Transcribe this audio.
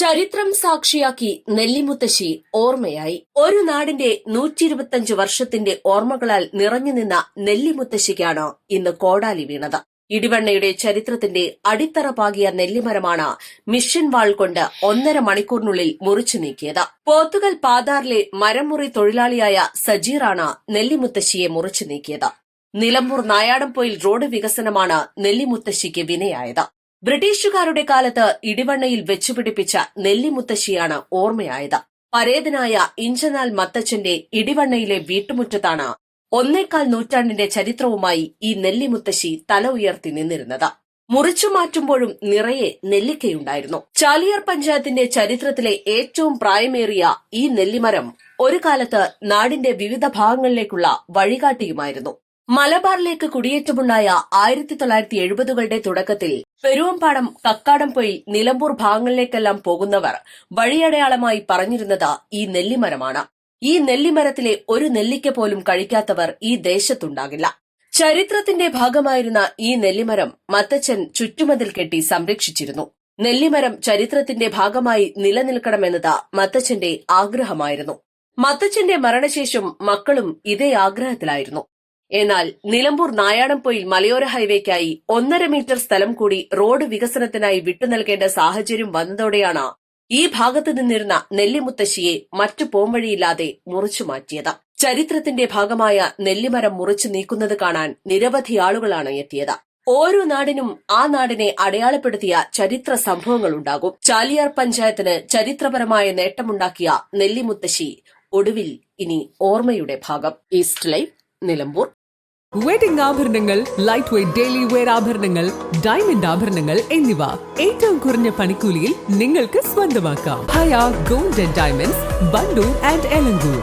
ചരിത്രം സാക്ഷിയാക്കി നെല്ലിമുത്തശ്ശി ഓർമ്മയായി. ഒരു നാടിന്റെ 125 വർഷത്തിന്റെ ഓർമ്മകളാൽ നിറഞ്ഞുനിന്ന നെല്ലിമുത്തശ്ശിക്കാണ് ഇന്ന് കോടാലി വീണത്. ഇടിവണ്ണയുടെ ചരിത്രത്തിന്റെ അടിത്തറ പാകിയ നെല്ലിമരമാണ് മിഷൻ വാൾ കൊണ്ട് 1.5 മണിക്കൂറിനുള്ളിൽ മുറിച്ചു നീക്കിയത്. പോത്തുകൽ പാതാറിലെ മരംമുറി തൊഴിലാളിയായ സജീറാണ് നെല്ലിമുത്തശ്ശിയെ മുറിച്ചു നീക്കിയത്. നിലമ്പൂർ നായാടംപൊയിൽ റോഡ് വികസനമാണ് നെല്ലിമുത്തശ്ശിക്ക് വിനയായത്. ബ്രിട്ടീഷുകാരുടെ കാലത്ത് ഇടിവണ്ണയിൽ വെച്ചുപിടിപ്പിച്ച നെല്ലിമുത്തശ്ശിയാണ് ഓർമ്മയായത്. പരേതനായ ഇഞ്ചനാൽ മത്തച്ഛന്റെ ഇടിവണ്ണയിലെ വീട്ടുമുറ്റത്താണ് 1.25 നൂറ്റാണ്ടിന്റെ ചരിത്രവുമായി ഈ നെല്ലിമുത്തശ്ശി തല ഉയർത്തി നിന്നിരുന്നത്. മുറിച്ചുമാറ്റുമ്പോഴും നിറയെ നെല്ലിക്കയുണ്ടായിരുന്നു. ചാലിയാർ പഞ്ചായത്തിന്റെ ചരിത്രത്തിലെ ഏറ്റവും പ്രായമേറിയ ഈ നെല്ലിമരം ഒരു കാലത്ത് നാടിന്റെ വിവിധ ഭാഗങ്ങളിലേക്കുള്ള വഴികാട്ടിയുമായിരുന്നു. മലബാറിലേക്ക് കുടിയേറ്റമുണ്ടായ 1970കളുടെ തുടക്കത്തിൽ പെരുവമ്പാടം, കക്കാടംപൊയിൽ, നിലമ്പൂർ ഭാഗങ്ങളിലേക്കെല്ലാം പോകുന്നവർ വഴിയടയാളമായി പറഞ്ഞിരുന്നത് ഈ നെല്ലിമരമാണ്. ഈ നെല്ലിമരത്തിലെ ഒരു നെല്ലിക്ക പോലും കഴിക്കാത്തവർ ഈ ദേശത്തുണ്ടാകില്ല. ചരിത്രത്തിന്റെ ഭാഗമായിരുന്ന ഈ നെല്ലിമരം മത്തച്ഛൻ ചുറ്റുമതിൽ കെട്ടി സംരക്ഷിച്ചിരുന്നു. നെല്ലിമരം ചരിത്രത്തിന്റെ ഭാഗമായി നിലനിൽക്കണമെന്നത് മത്തച്ഛന്റെ ആഗ്രഹമായിരുന്നു. മത്തച്ഛന്റെ മരണശേഷം മക്കളും ഇതേ ആഗ്രഹത്തിലായിരുന്നു. എന്നാൽ നിലമ്പൂർ നായാടംപൊയിൽ മലയോര ഹൈവേക്കായി 1.5 മീറ്റർ സ്ഥലം കൂടി റോഡ് വികസനത്തിനായി വിട്ടുനൽകേണ്ട സാഹചര്യം വന്നതോടെയാണ് ഈ ഭാഗത്തു നിന്നിരുന്ന നെല്ലിമുത്തശ്ശിയെ മറ്റു പോംവഴിയില്ലാതെ മുറിച്ചുമാറ്റിയത്. ചരിത്രത്തിന്റെ ഭാഗമായ നെല്ലിമരം മുറിച്ചു നീക്കുന്നത് കാണാൻ നിരവധി ആളുകളാണ് എത്തിയത്. ഓരോ നാടിനും ആ നാടിനെ അടയാളപ്പെടുത്തിയ ചരിത്ര സംഭവങ്ങളുണ്ടാകും. ചാലിയാർ പഞ്ചായത്തിന് ചരിത്രപരമായ നേട്ടമുണ്ടാക്കിയ നെല്ലിമുത്തശ്ശി ഒടുവിൽ ഇനി ഓർമ്മയുടെ ഭാഗം. East live, Nilambur. വെഡിംഗ് ആഭരണങ്ങൾ, ലൈറ്റ് വെയ്റ്റ് ഡെയിലി വെയർ ആഭരണങ്ങൾ, ഡയമണ്ട് ആഭരണങ്ങൾ എന്നിവ ഏറ്റവും കുറഞ്ഞ പണിക്കൂലിയിൽ നിങ്ങൾക്ക് സ്വന്തമാക്കാം. ഹയ ഗോൾഡ് ആൻഡ് ഡയമണ്ട്സ്, ബണ്ടൂർ ആൻഡ് എലങ്കൂർ.